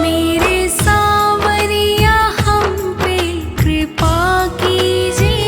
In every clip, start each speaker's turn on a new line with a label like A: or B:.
A: मेरे सावरिया हम पे कृपा कीजिए।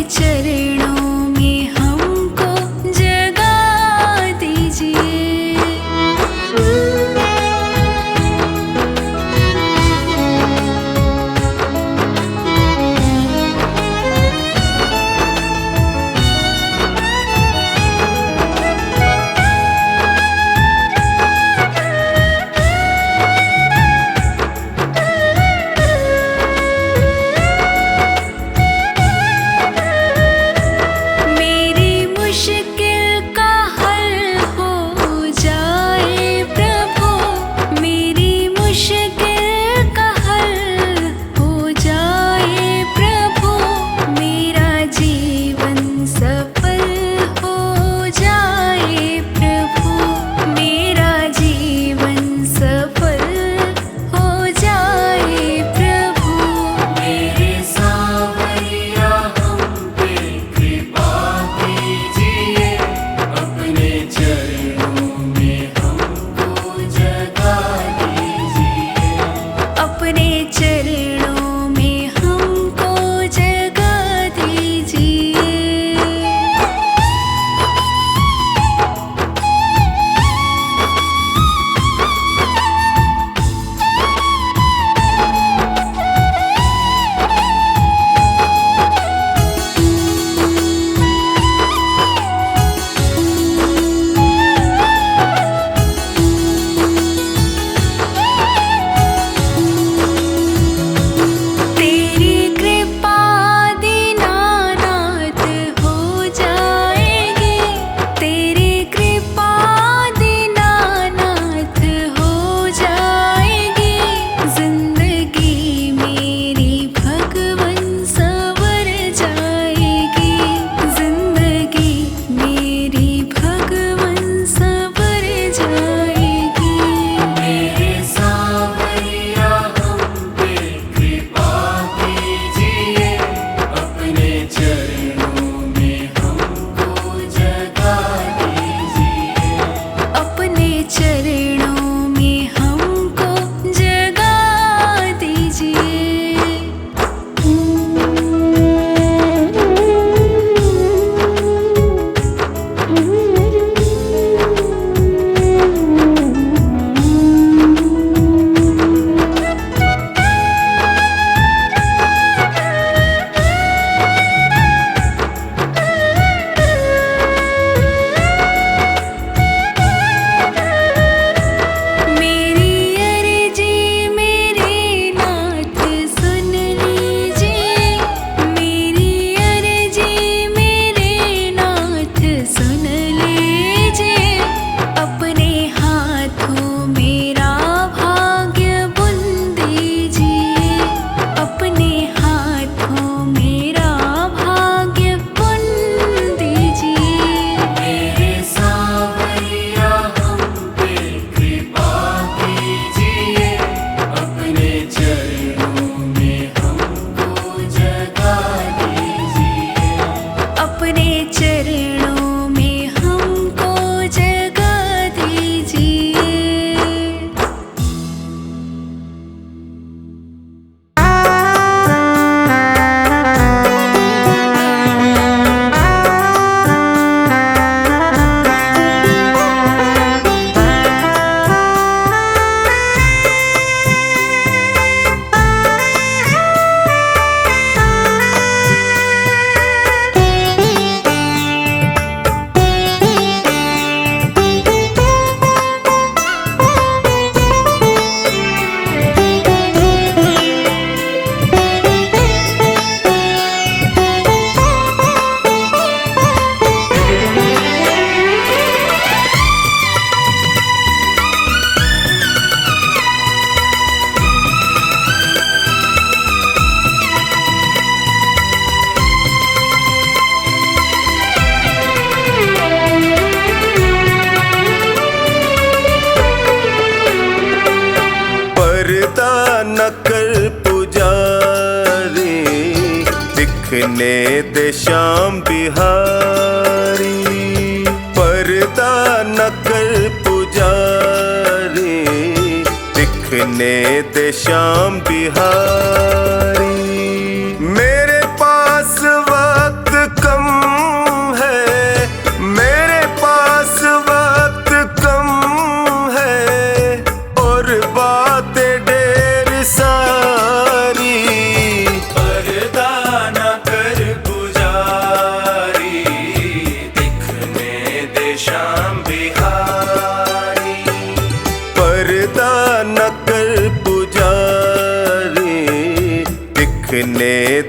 A: चरणों में हमको जगा दीजिए। मेरी मुश्किल का हल हो जाए प्रभु, मेरी मुश्किल का हल हो जाए प्रभु, मेरा जीवन सफल हो जाए प्रभु, मेरा जीवन सफल हो जाए प्रभु। मेरे सावरिया हम पे कृपा कीजिए, अपने चरणों में हमको जगा दीजिए, अपने चरणों में हमको जगा दीजिए। तेरी कृपा दीनानाथ हो जाएगी, तेरी कृपा दीनानाथ हो जाएगी, जिंदगी मेरी भगवन संवर जाएगी, जिंदगी मेरी भगवन संवर जाएगी। मेरे सावरिया हम पे कृपा कीजिए, अपने चरणों में हमको जगा दीजिए, अपने चरणों में हमको जगा दीजिए। मेरी अर्जी मेरे नाथ सुन लीजिए, मेरी अर्जी मेरे नाथ सुन लीजिए, अपने हाथों मेरा भाग्य बुन दीजिए, अपने हाथों मेरा भाग्य बुन दीजिए। मेरे सावरिया हम पे कृपा कीजिए, अपने चरणों में हमको जगा दीजिए, अपने चरणों में हमको जगा दीजिए।
B: दिखने दे श्याम बिहारी, पर्दा न कर पुजारी, दिखने दे श्याम बिहारी। मेरे पास वक्त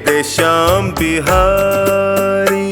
B: दे श्याम बिहारी।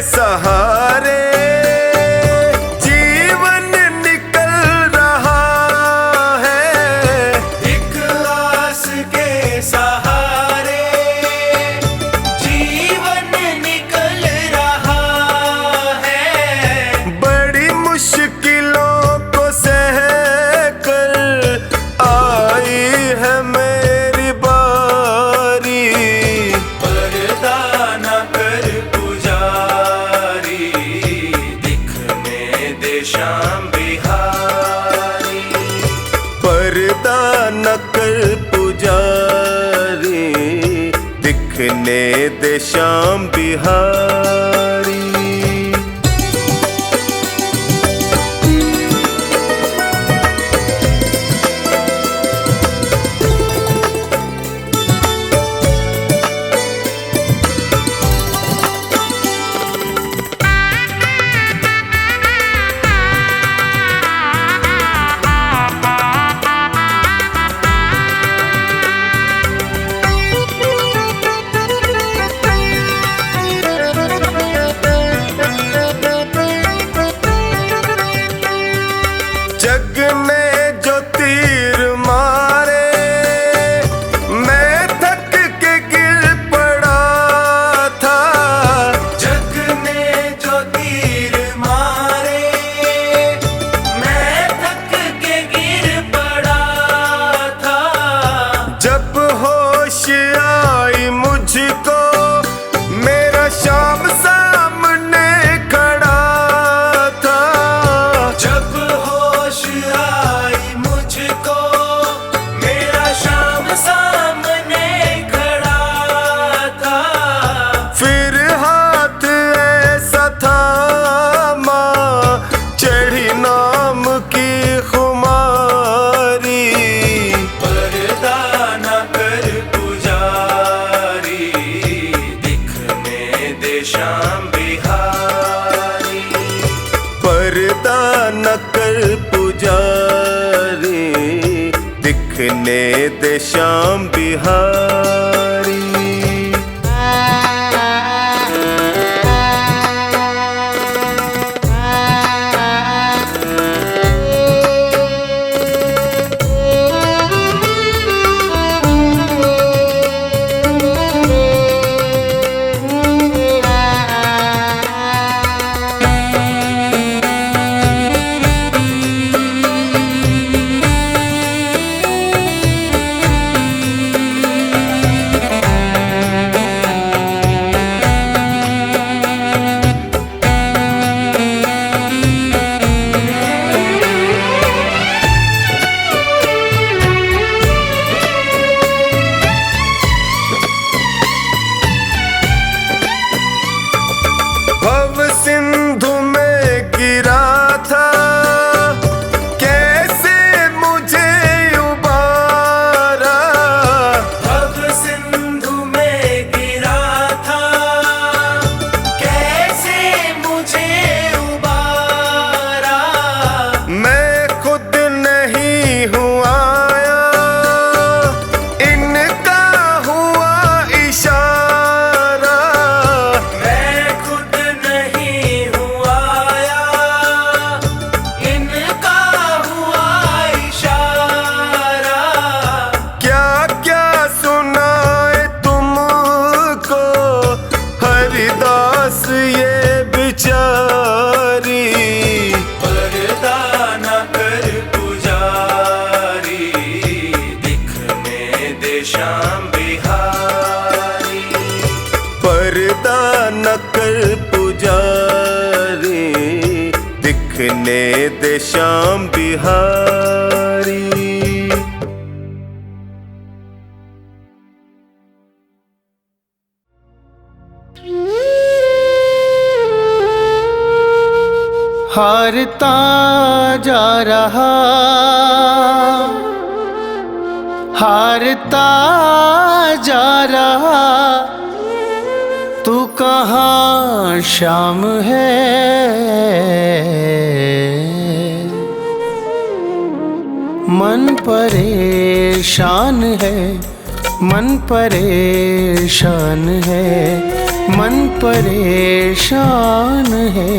B: सहारे जीवन निकल रहा है, एक आस के सहारे जीवन निकल रहा है। बड़ी मुश्किलों को सह कर आई है मेरी बारी, पर्दा न कर श्याम बिहारी, पर्दा न कर पुजारी, दिखने दे श्याम बिहारी। जग ने जो तीर मारे मैं थक के गिर पड़ा था, जग ने जो तीर मारे मैं थक के गिर पड़ा था। जब होश आई मुझको मेरा श्याम सामने खड़ा था, जब आई मुझको मेरा श्याम सामने खड़ा था। फिर हाथ ऐसा था माँ चढ़ी नाम की खुमारी, पर्दा न कर पुजारी, दिखने दे श्याम बिहारी, पर्दा न कर पुजारी, दिखने दे श्याम बिहारी। दे श्याम बिहारी।
C: हारता जा रहा, हारता जा रहा, तू कहाँ शाम है। मन परेशान है, मन परेशान है, मन परेशान है,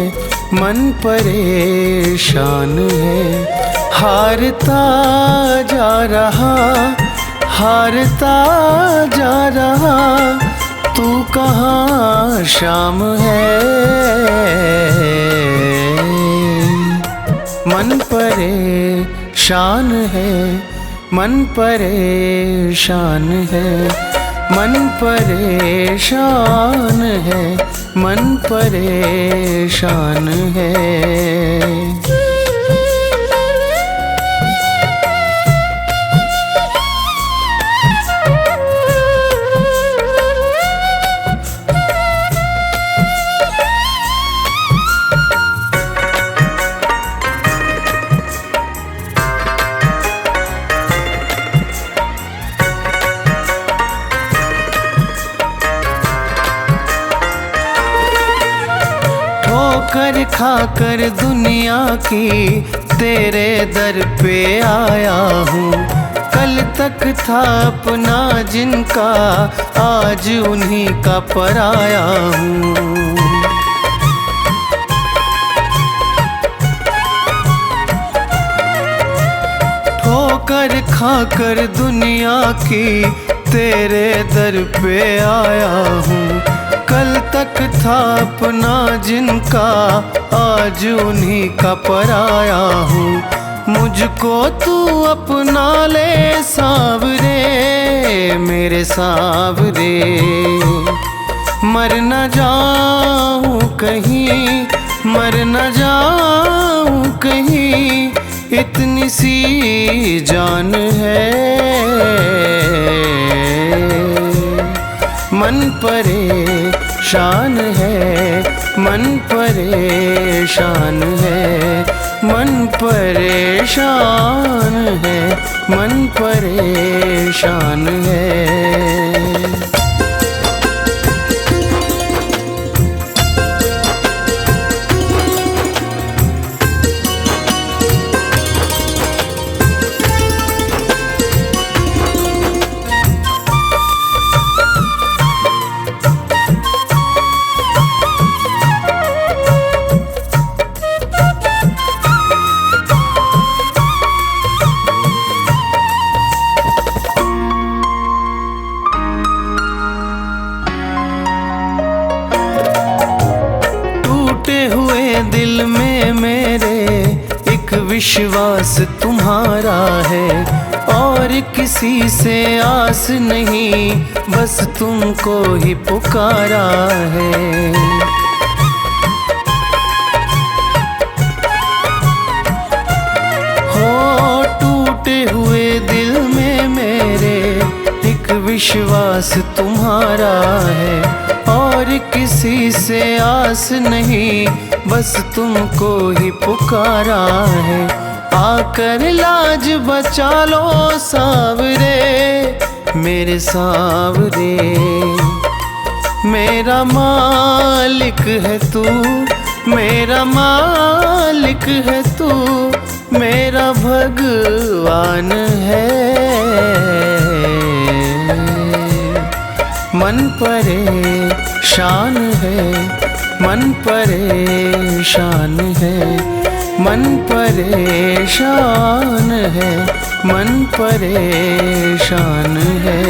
C: मन परेशान है। हारता जा रहा, हारता जा रहा, तू कहाँ शाम है। मन परेशान है, मन परेशान है, मन परेशान है, मन परेशान है। ठोकर खाकर दुनिया की तेरे दर पे आया हूँ। कल तक था अपना जिनका, आज उन्हीं का पराया हूँ। ठोकर खाकर दुनिया की तेरे दर पे आया हूँ। कल तक था अपना जिनका, आज उन्हीं का पराया हूँ। मुझको तू अपना ले सावरे, मेरे सावरे। मर न जाऊं कहीं, मर न जाऊं कहीं, इतनी सी जान है। मन परेशान है, मन परेशान है, मन परेशान है, मन परेशान है। दिल में मेरे एक विश्वास तुम्हारा है, और किसी से आस नहीं, बस तुमको ही पुकारा है। हो टूटे हुए दिल में मेरे एक विश्वास तुम्हारा है, और किसी से आस नहीं, बस तुमको ही पुकारा है। आकर लाज बचा लो सावरे, मेरे सावरे। मेरा मालिक है तू, मेरा मालिक है तू, मेरा भगवान है। मन परेशान है, मन परेशान है, मन परेशान है, मन परेशान है।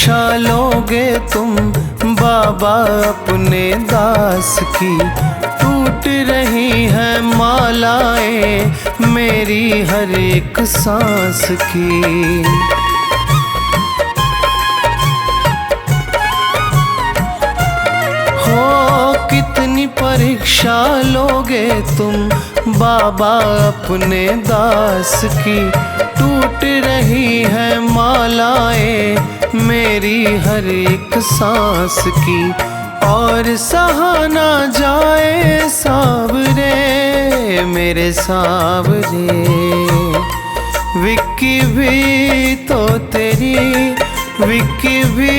C: परीक्षा लोगे तुम बाबा अपने दास की। टूट रही है मालाएं मेरी हर एक सांस की। हो कितनी परीक्षा लोगे तुम बाबा अपने दास की। टूट रही है मालाएं मेरी हर एक सांस की। और सहा ना जाए सावरे मेरे सावरे। विक्की भी तो तेरी, विक्की भी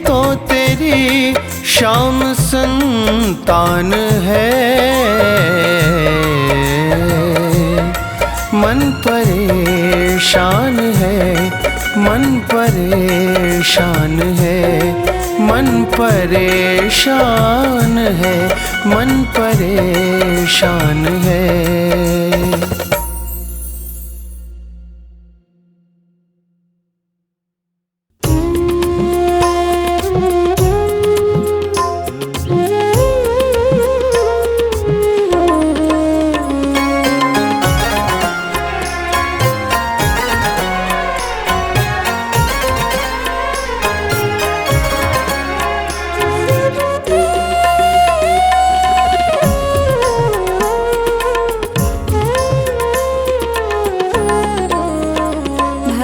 C: तो तेरी शाम संतान है। मन परेशान है, मन परेशान है, मन परेशान है, मन परेशान है।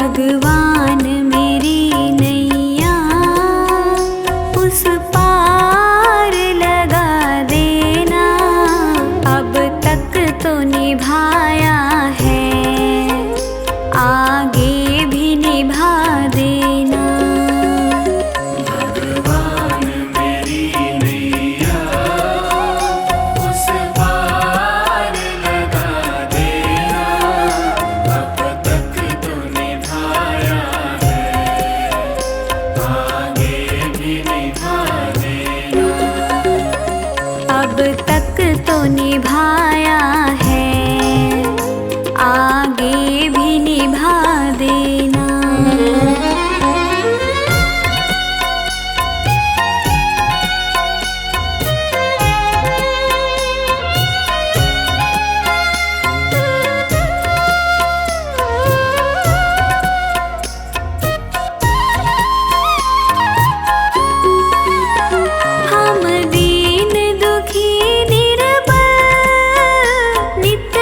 A: भगवान मेरी नैया उस पार लगा देना। अब तक तो निभाया है, आगे भी निभा देना।
C: भगवान मेरी नैया उस पार लगा देना। अब तक तो निभाया है, आगे भी निभा देना।
A: अब तक तो निभाया है, आगे भी निभा देना। हम दीन दुखी निर्बल नित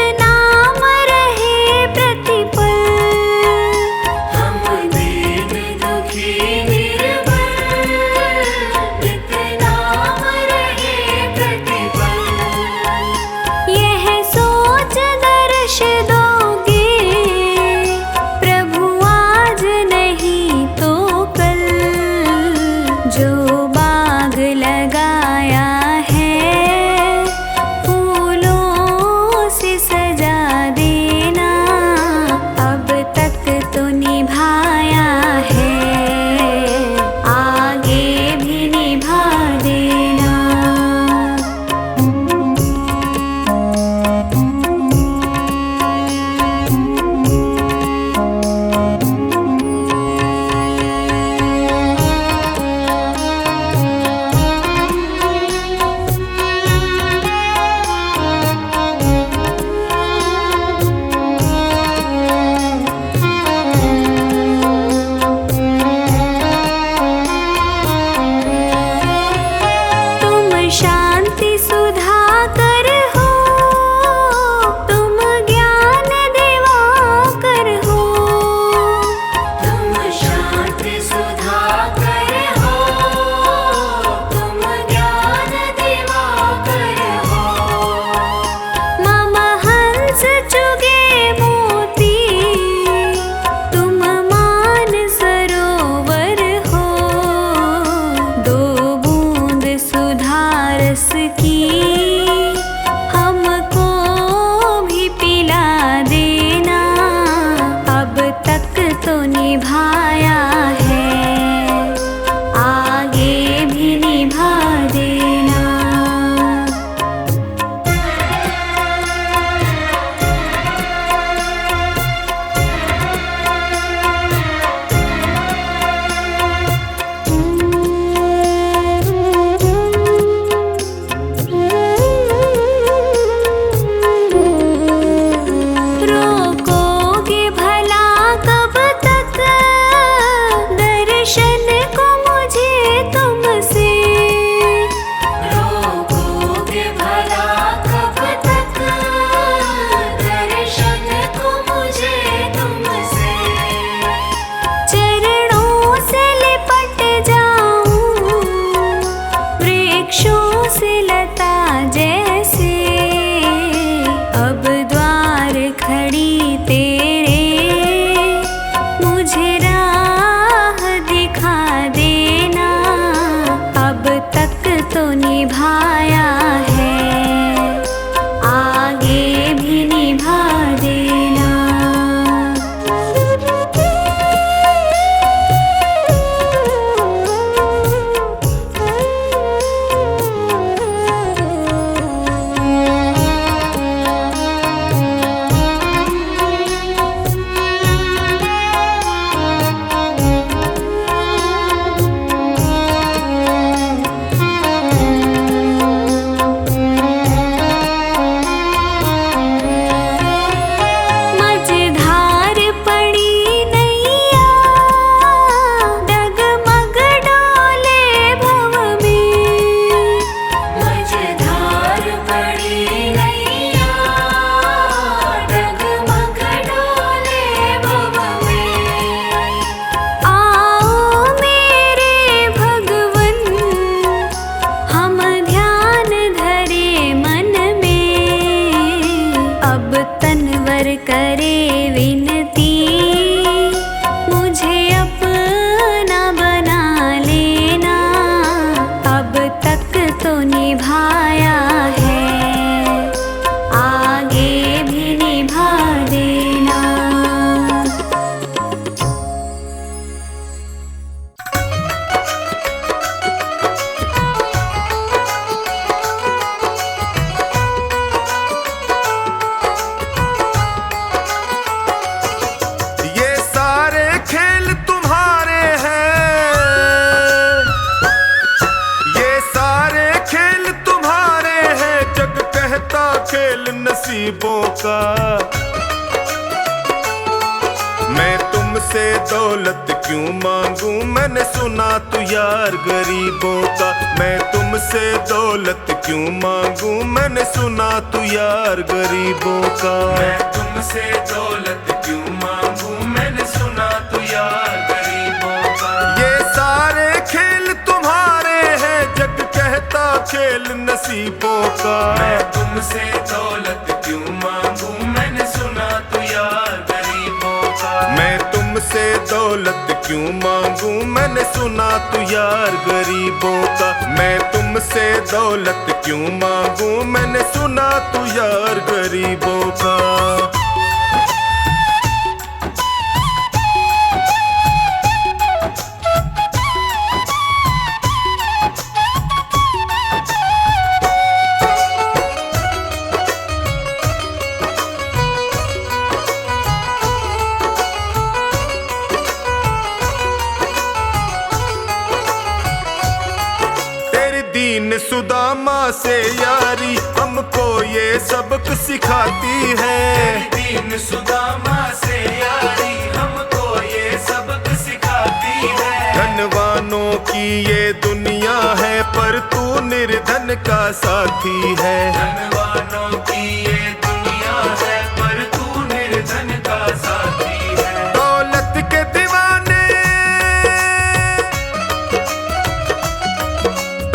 A: निभाया है, आगे भी निभा देना। मझधार पड़ी नैया, डगमग डोले भव में।
C: मझधार पड़ी नैया, डगमग डोले भव में।
A: आओ मेरे भगवन, हम ध्यान धरे मन में। अब तनवर करे विनती, मुझे अपना बना लेना। अब तक तो निभाया है, आगे भी निभा देना।
B: ये सारे खेल तुम्हारे हैं, ये सारे खेल तुम्हारे हैं। जग कहता खेल नसीबों का। मैं तुमसे दौलत क्यों मांगू, मैंने सुना तू यार गरीबों का। मैं तुमसे दौलत क्यों मांगू, मैंने सुना तू यार गरीबों का।
C: मैं तुमसे दौलत क्यों मांगू, मैंने सुना तू यार गरीबों का।
B: ये सारे खेल तुम्हारे हैं, जग कहता खेल नसीबों का।
C: मैं तुमसे दौलत क्यों मांगू, मैंने सुना तू यार गरीबों का।
B: मैं तुमसे दौलत क्यों मांगू, मैंने सुना तू यार गरीबों का। मैं तुमसे दौलत क्यों मांगू, मैंने सुना तू यार गरीबों का। तेरी दीन सुदामा से यारी हमको ये सबक सिखाती है।
C: दीन सुदामा से यारी हमको ये सबक सिखाती है।
B: धनवानों की ये दुनिया है, पर तू निर्धन का साथी है।
C: धनवानों की ये दुनिया है, पर तू निर्धन का साथी है।
B: दौलत के दीवाने,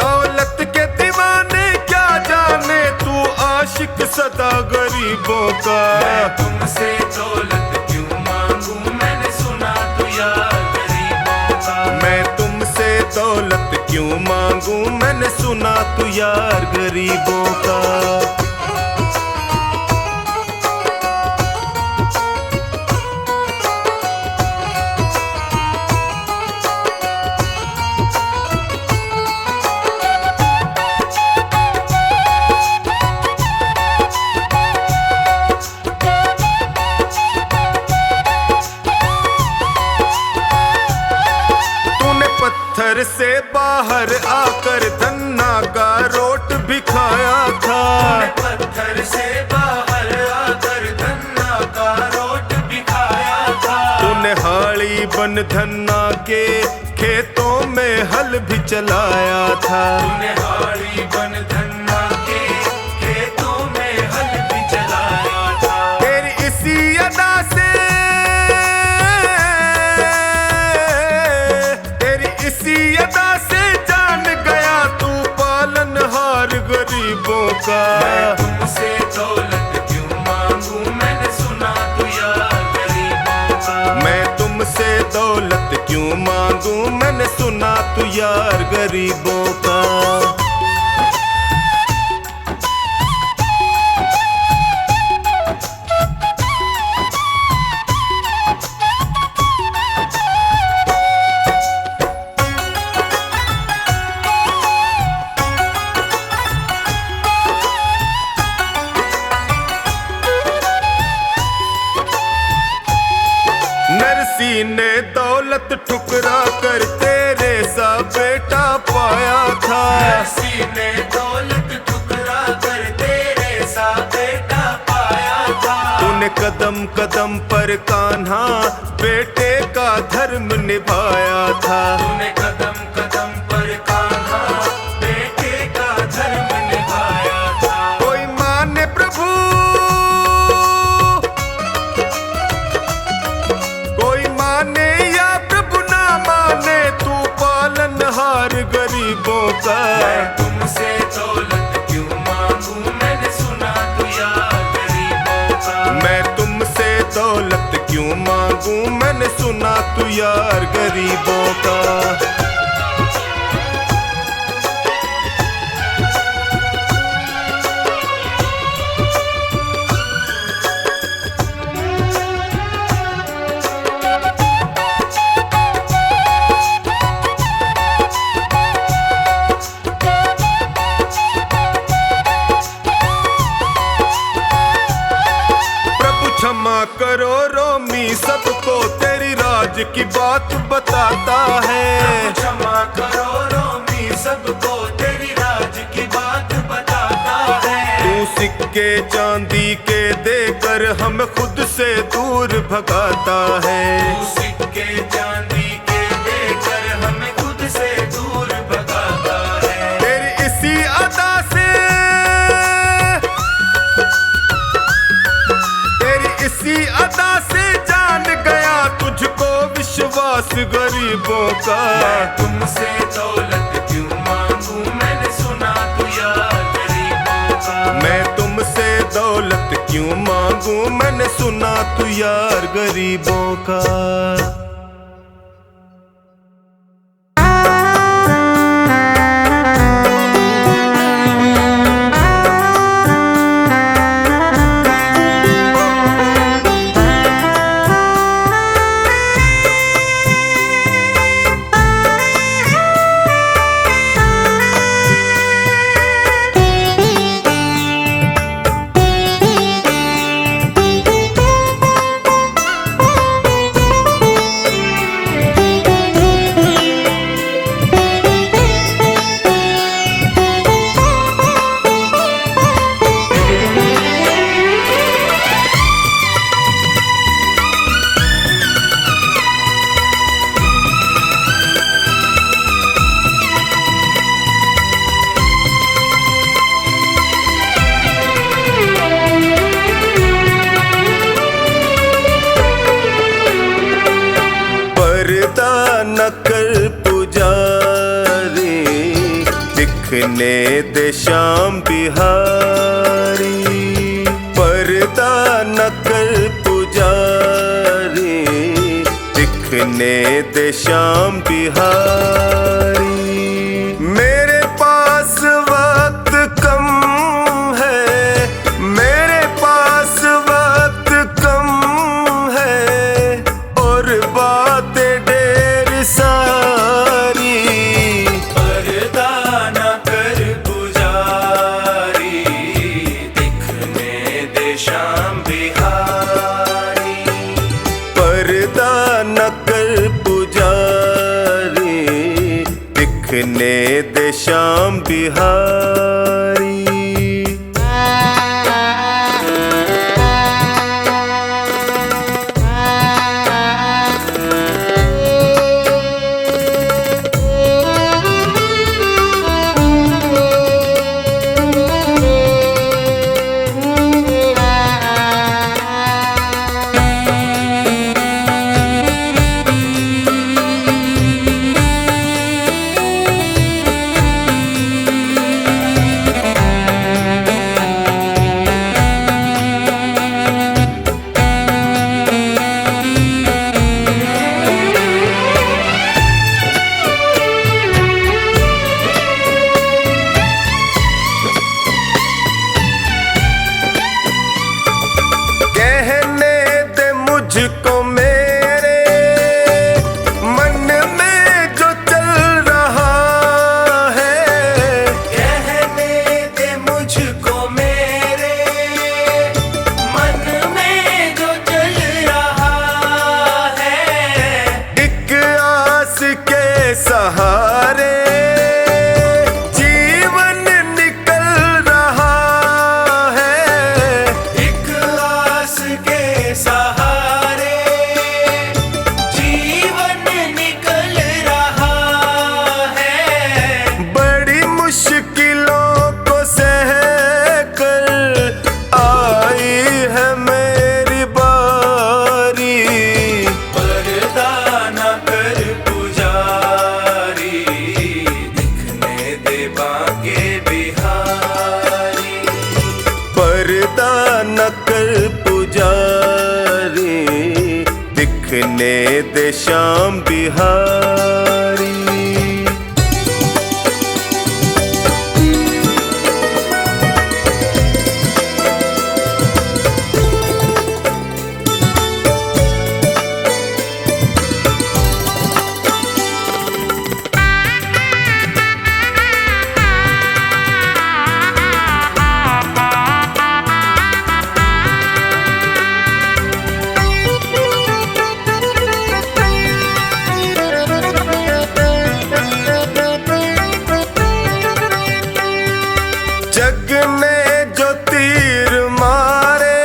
B: दौलत के दीवाने क्या जाने, तू आशिक सदा गरीबों का।
C: मैं तुमसे दौलत क्यों मांगू, मैंने सुना तू यार गरीबों का।
B: मैं तुमसे दौलत क्यों मांगू, मैंने सुना तू यार गरीबों का। पत्थर से बाहर आकर धन्ना का रोट भी खाया था।
C: पत्थर से बाहर आकर धन्ना का रोट भी खाया था।
B: तूने हाड़ी बन धन्ना के खेतों में हल भी चलाया था।
C: तूने हाड़ी बन धन्ना के खेतों में हल भी चलाया था।
B: तेरी इसी अदा से, तेरी इसी अदा से जान गया तू पालनहार गरीबों का।
C: मैं तुमसे दौलत क्यों मांगू, मैंने सुना तू यार गरीबों का।
B: मैं तुमसे दौलत क्यों मांगू, मैंने सुना तू यार गरीबों का। किसी ने दौलत ठुकरा कर तेरे सा बेटा पाया था।
C: किसी ने दौलत ठुकरा कर तेरे सा बेटा पाया था।
B: तूने कदम कदम पर कान्हा बेटे का धर्म निभाया था।
C: तूने कदम कदम पर कान्हा बेटे का धर्म निभाया था।
B: कोई माने प्रभु, कोई माने या प्रभु ना माने, तू पालनहार गरीबों का।
C: मैं तुमसे दौलत क्यों मांगूं, मैंने सुना तू यार गरीबों का।
B: मैं तुमसे दौलत क्यों मांगूं, मैंने सुना तू यार गरीबों का। क्षमा करो रोमी सबको, तेरी राज की बात बताता है।
C: क्षमा करो रोमी सबको, तेरी राज की बात बताता है।
B: तू सिक्के चांदी के देकर हम खुद से दूर भगाता है।
C: तू सिक्के चांदी के देकर हमें खुद से दूर भगाता है।
B: तेरी इसी अदा से, इसी अदा से जान गया तुझको विश्वास गरीबों का।
C: मैं तुमसे दौलत क्यों मांगूं, मैंने सुना तू यार गरीबों का।
B: मैं तुमसे दौलत क्यों मांगूं, मैंने सुना तू यार गरीबों का। न कर पुजारी, दिखने दे श्याम बिहारी। पर्दा न कर पुजारी, दिखने दे श्याम बिहारी। मेरे पास वक्त कम है, मेरे पास वक्त कम है, और बातें सारी।
C: पर्दा न कर पुजारी, दिखने दे श्याम बिहारी।
B: पर्दा न कर पुजारी, दिखने दे श्याम बिहारी। दिखने दे श्याम बिहारी। जग ने जो तीर मारे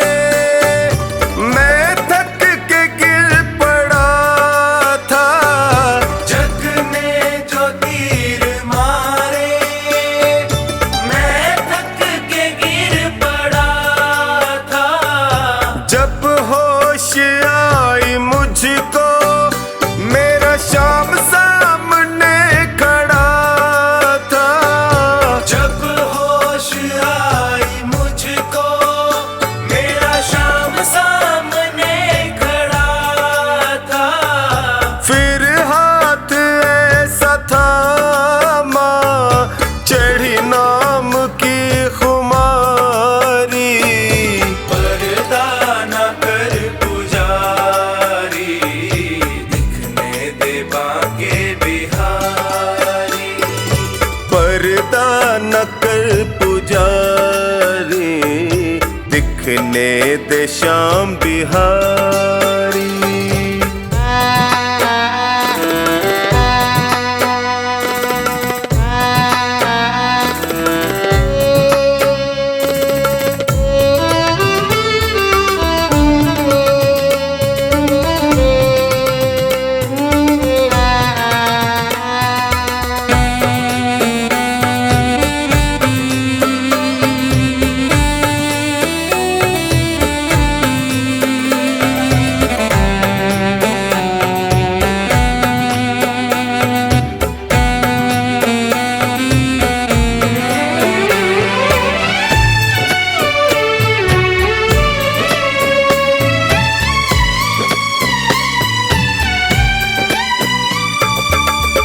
B: मैं थक के गिर पड़ा था।
C: जग ने जो तीर मारे मैं थक के गिर पड़ा था।
B: जब होश आई मुझको मेरा श्याम सामने खड़ा था।
C: जब होश आई मुझको मेरा श्याम सामने खड़ा था।
B: फिर हाथ ऐसा था माँ चढ़ी नाम की खुमारी।
C: पर्दा न कर पुजारी दिखने दे बांके बिहारी।
B: पर्दा न कर पुजारी दिखने दे श्याम बिहारी।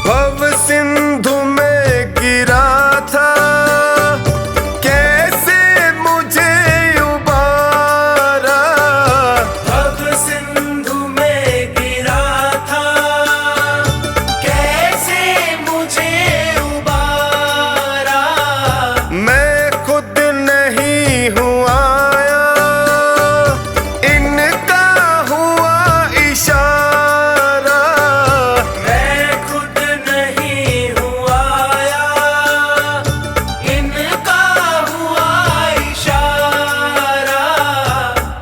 B: भव सिंधु में गिरा था कैसे मुझे उबारा।
C: भव सिंधु में गिरा था कैसे मुझे उबारा।
B: मैं खुद नहीं हूँ आया इनका हुआ इशारा।
C: मैं खुद नहीं हूँ आया इनका हुआ इशारा।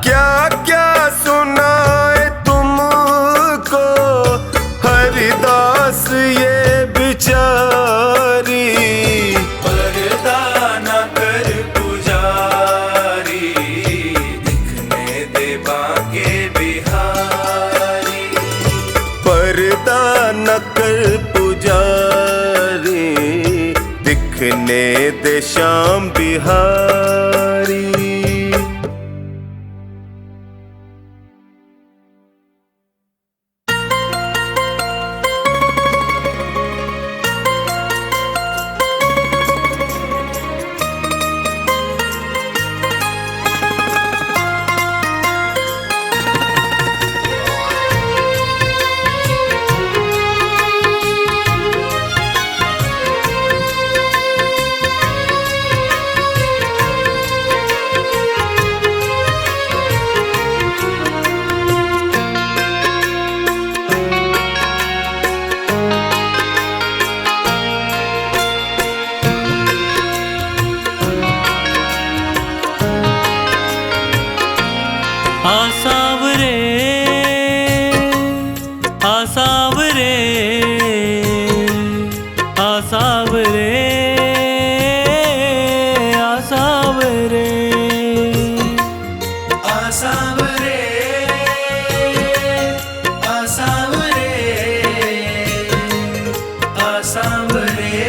B: क्या क्या सुनाए तुमको हरिदास ये बिचारी।
C: पर्दा न कर पुजारी दिखने दे बांके बिहारी।
B: पर्दा न कर पुजारी दिखने दे श्याम बिहारी।
D: आसावरे आसावरे आसावरे आसावरे
C: आसावरे आसावरे आसावरे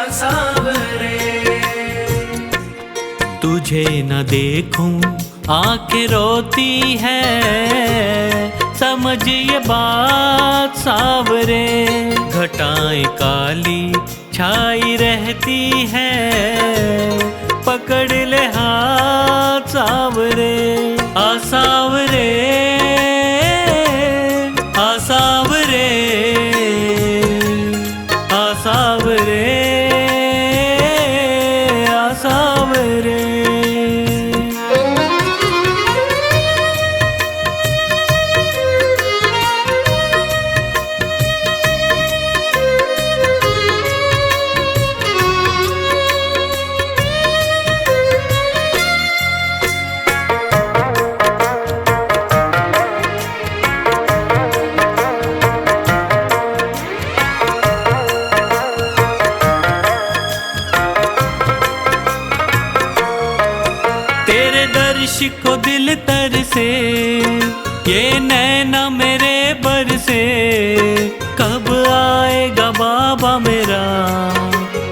C: आसावरे।
D: तुझे न देखूं आंखें रोती है, समझ ये बात सावरे। घटाएं काली छाई रहती है, पकड़ ले हाथ सावरे। आ सावरे, आ सावरे, आ सावरे, आ सावरे। तेरे दर्श को दिल तर से, ये नैना मेरे बर से। कब आएगा बाबा मेरा,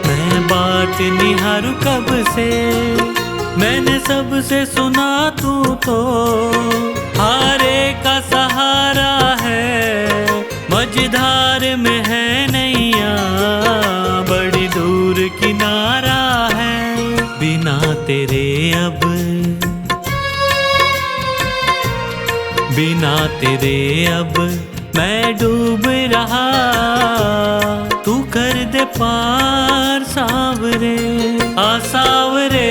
D: मैं बात निहारूं कब से। मैंने सबसे सुना तू तो हारे का सहारा है। मझधार में है नैया, बड़ी दूर किनारा है। बिना तेरे अब, बिना तेरे अब मैं डूब रहा। तू कर दे पार सावरे। आ सावरे,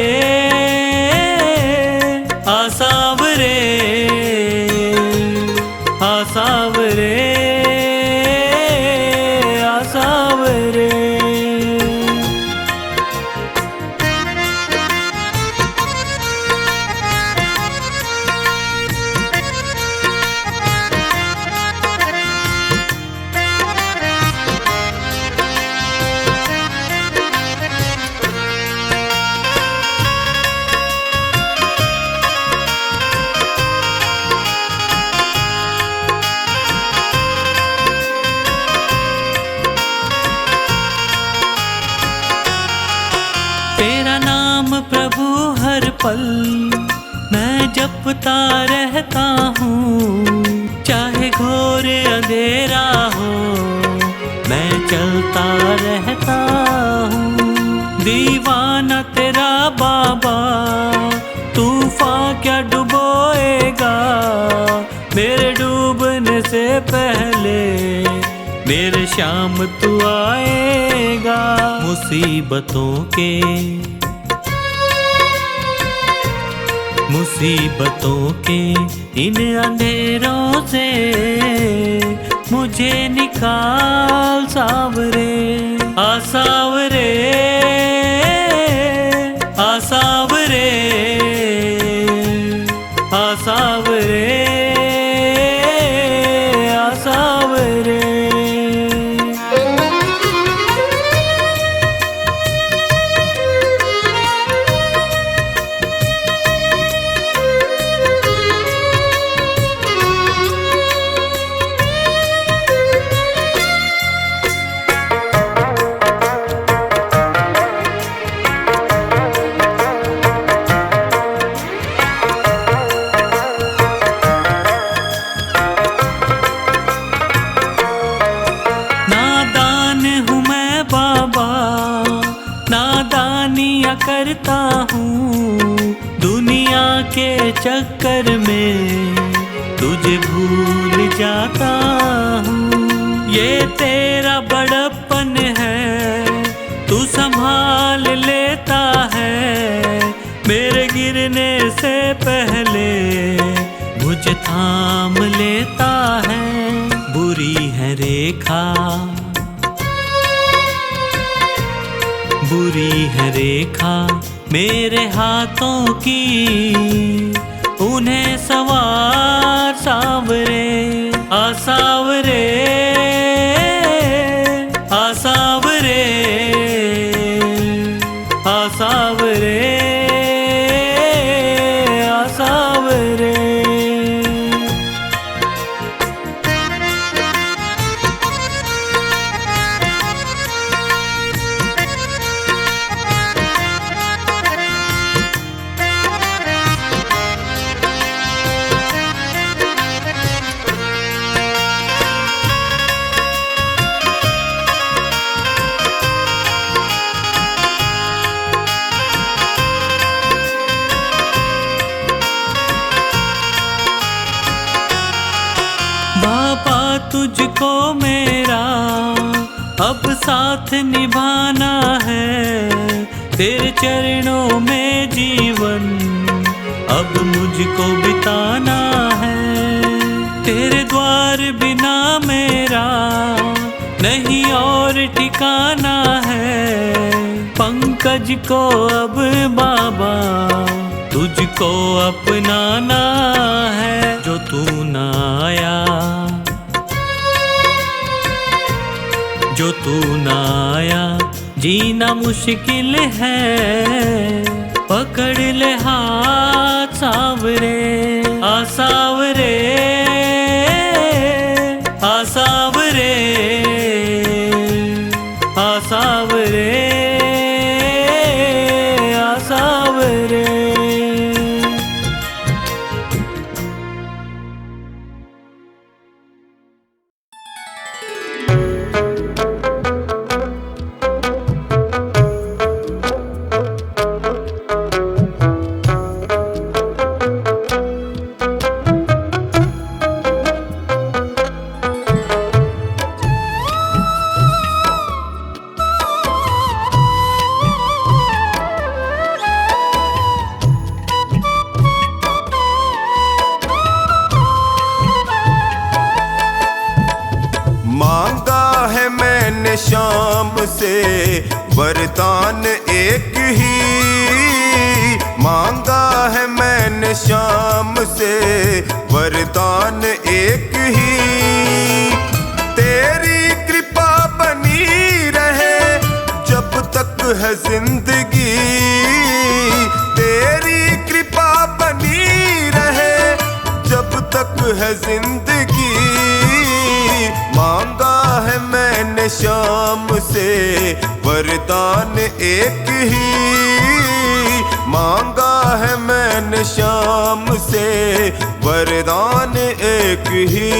D: आ सावरे, आ सावरे, आ सावरे। तेरा नाम प्रभु हर पल मैं जपता रहता हूँ। चाहे घोर अंधेरा हो, मैं चलता रहता हूँ। दीवाना तेरा बाबा, तूफान क्या डुबोएगा। मेरे डूबने से पहले मेरे शाम तू आएगा। मुसीबतों के, मुसीबतों के इन अंधेरों से मुझे निकाल सावरे। आ सावरे, आ सावरे, आ सावरे, आ सावरे। करता हूँ दुनिया के चक्कर में, तुझे भूल जाता हूँ। ये तेरा बड़प्पन है, तू संभाल लेता है। मेरे गिरने से पहले मुझे थाम लेता है। बुरी है रेखा, बुरी है रेखा मेरे हाथों की, उन्हें सवार सावरे। आ सावरे, आ सावरे, आ सावरे, आ सावरे। अब साथ निभाना है तेरे चरणों में जीवन, अब मुझको बिताना है। तेरे द्वार बिना मेरा नहीं और ठिकाना है। पंकज को अब बाबा तुझको अपनाना है। जो तू ना आया, जो तू ना आया, जीना मुश्किल है। पकड़ ले हाथ सावरे, आ सावरे, आ सावरे, आ सावरे, आ सावरे।
B: शाम से वरदान एक ही मांगा है मैंने, शाम से वरदान एक ही। तेरी कृपा बनी रहे जब तक है जिंदगी, तेरी कृपा बनी रहे जब तक है जिंदगी। मांगा है मैंने शाम से वरदान एक ही, मांगा है मैंने शाम से वरदान एक ही।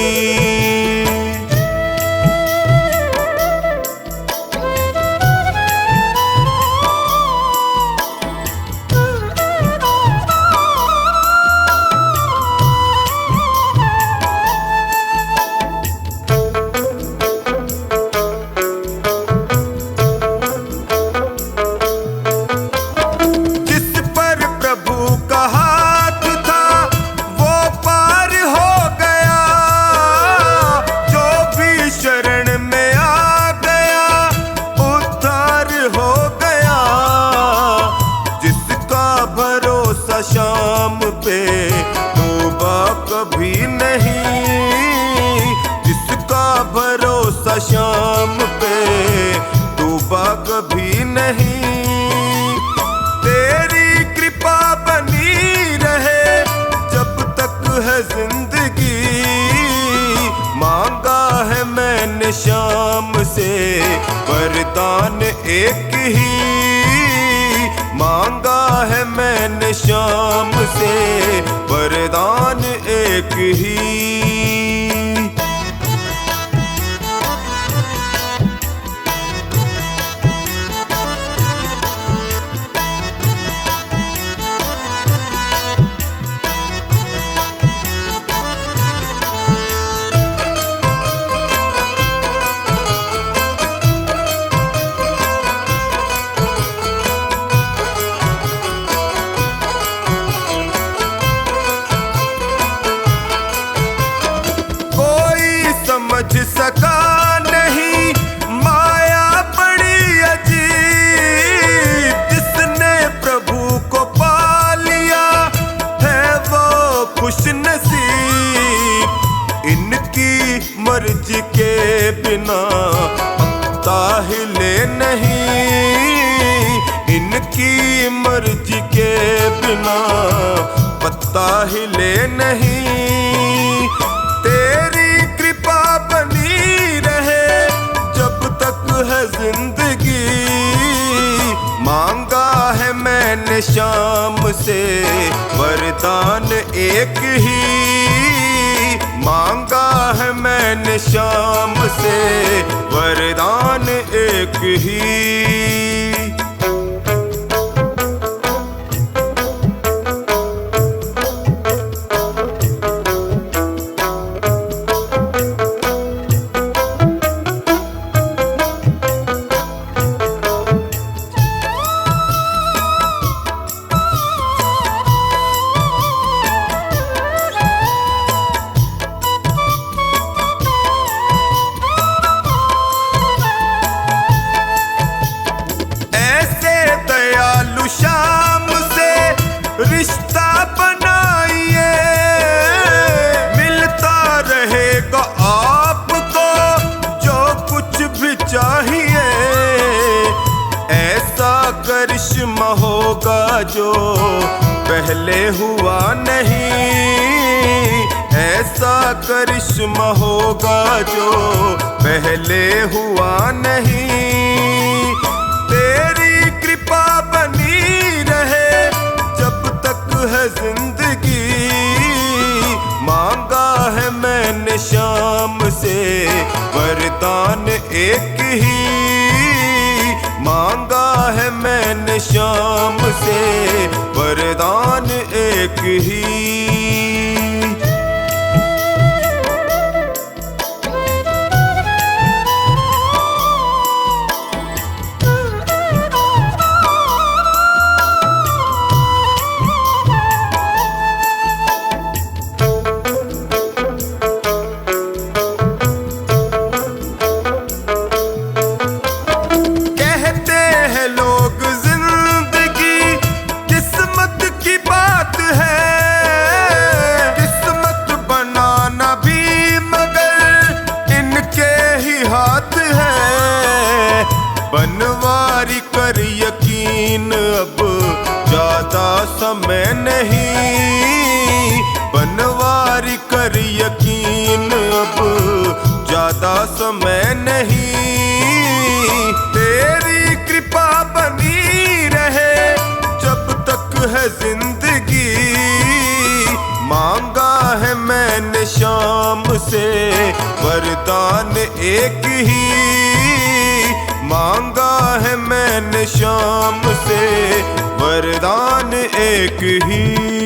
B: शाम पे तौबा कभी नहीं, जिसका भरोसा शाम पे तौबा कभी नहीं। तेरी कृपा बनी रहे जब तक है जिंदगी। मांगा है मैंने शाम से वरदान एक ही, मांगा है मैंने शाम से वरदान एक ही। समझ सका नहीं माया बड़ी अजीब, जिसने प्रभु को पा लिया है वो खुश नसीब। इनकी मर्जी के बिना पत्ता हिले नहीं, इनकी मर्जी के बिना पत्ता हिले नहीं। तेरी कृपा बनी रहे जब तक है जिंदगी। मांगा है मैंने शाम से वरदान एक ही, मांगा है मैंने शाम से वरदान एक ही। करिश्मा होगा जो पहले हुआ नहीं, ऐसा करिश्मा होगा जो पहले हुआ नहीं। तेरी कृपा बनी रहे जब तक है जिंदगी, मांगा है मैंने शाम से वरदान एक ही, मांगा है मैंने शाम से वरदान एक ही। बनवारी कर यकीन अब ज्यादा समय नहीं, बनवारी कर यकीन अब ज्यादा समय नहीं। तेरी कृपा बनी रहे जब तक है जिंदगी, मांगा है मैंने शाम से वरदान एक ही, मांगा है मैंने शाम से वरदान एक ही।